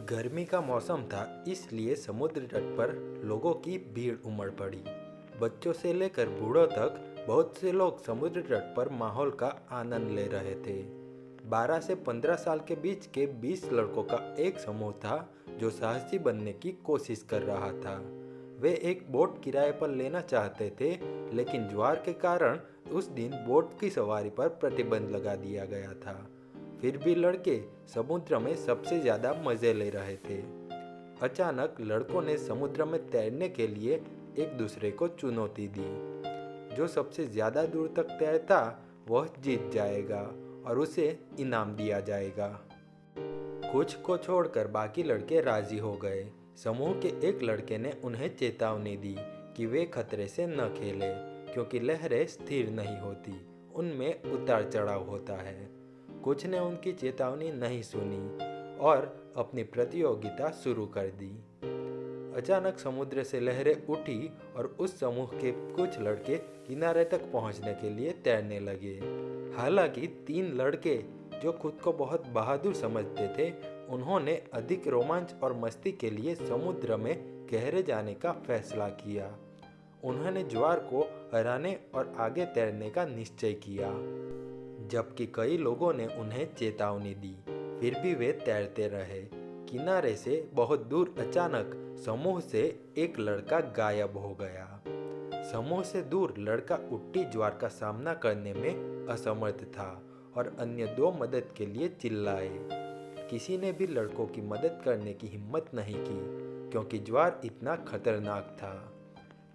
गर्मी का मौसम था, इसलिए समुद्र तट पर लोगों की भीड़ उमड़ पड़ी। बच्चों से लेकर बूढ़ों तक बहुत से लोग समुद्र तट पर माहौल का आनंद ले रहे थे। 12 से 15 साल के बीच के 20 लड़कों का एक समूह था जो साहसी बनने की कोशिश कर रहा था। वे एक बोट किराए पर लेना चाहते थे, लेकिन ज्वार के कारण उस दिन बोट की सवारी पर प्रतिबंध लगा दिया गया था। फिर भी लड़के समुद्र में सबसे ज्यादा मजे ले रहे थे। अचानक लड़कों ने समुद्र में तैरने के लिए एक दूसरे को चुनौती दी। जो सबसे ज्यादा दूर तक तैरता वह जीत जाएगा और उसे इनाम दिया जाएगा। कुछ को छोड़कर बाकी लड़के राजी हो गए। समूह के एक लड़के ने उन्हें चेतावनी दी कि वे खतरे से न खेलें, क्योंकि लहरें स्थिर नहीं होती, उनमें उतार चढ़ाव होता है। कुछ ने उनकी चेतावनी नहीं सुनी और अपनी प्रतियोगिता शुरू कर दी। अचानक समुद्र से लहरें उठी और उस समूह के कुछ लड़के किनारे तक पहुंचने के लिए तैरने लगे। हालांकि 3 लड़के जो खुद को बहुत बहादुर समझते थे, उन्होंने अधिक रोमांच और मस्ती के लिए समुद्र में गहरे जाने का फैसला किया। उन्होंने ज्वार को हराने और आगे तैरने का निश्चय किया, जबकि कई लोगों ने उन्हें चेतावनी दी। फिर भी वे तैरते रहे। किनारे से बहुत दूर अचानक समूह से एक लड़का गायब हो गया। समूह से दूर लड़का उल्टी ज्वार का सामना करने में असमर्थ था और अन्य 2 मदद के लिए चिल्लाए। किसी ने भी लड़कों की मदद करने की हिम्मत नहीं की, क्योंकि ज्वार इतना खतरनाक था।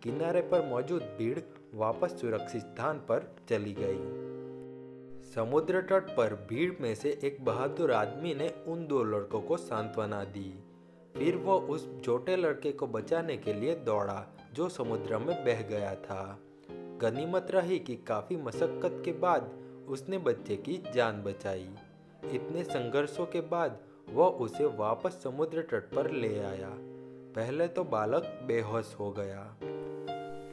किनारे पर मौजूद भीड़ वापस सुरक्षित स्थान पर चली गई। समुद्र तट पर भीड़ में से एक बहादुर आदमी ने उन 2 लड़कों को सांत्वना दी। फिर वो उस छोटे लड़के को बचाने के लिए दौड़ा जो समुद्र में बह गया था। गनीमत रही कि काफी मशक्कत के बाद उसने बच्चे की जान बचाई। इतने संघर्षों के बाद वो उसे वापस समुद्र तट पर ले आया। पहले तो बालक बेहोश हो गया।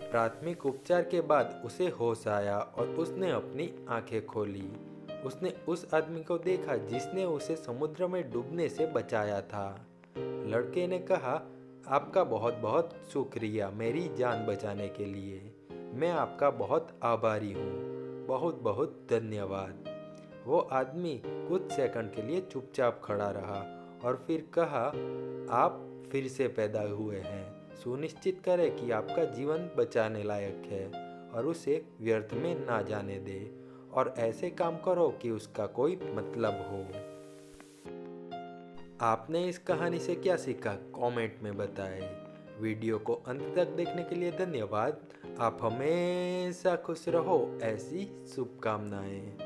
प्राथमिक उपचार के बाद उसे होश आया और उसने अपनी आंखें खोली। उसने उस आदमी को देखा जिसने उसे समुद्र में डूबने से बचाया था। लड़के ने कहा, आपका बहुत बहुत शुक्रिया मेरी जान बचाने के लिए। मैं आपका बहुत आभारी हूँ। बहुत बहुत धन्यवाद। वो आदमी कुछ सेकंड के लिए चुपचाप खड़ा रहा और फिर कहा, आप फिर से पैदा हुए हैं। सुनिश्चित करें कि आपका जीवन बचाने लायक है और उसे व्यर्थ में ना जाने दे, और ऐसे काम करो कि उसका कोई मतलब हो। आपने इस कहानी से क्या सीखा, कमेंट में बताएं। वीडियो को अंत तक देखने के लिए धन्यवाद। आप हमेशा खुश रहो, ऐसी शुभकामनाएं।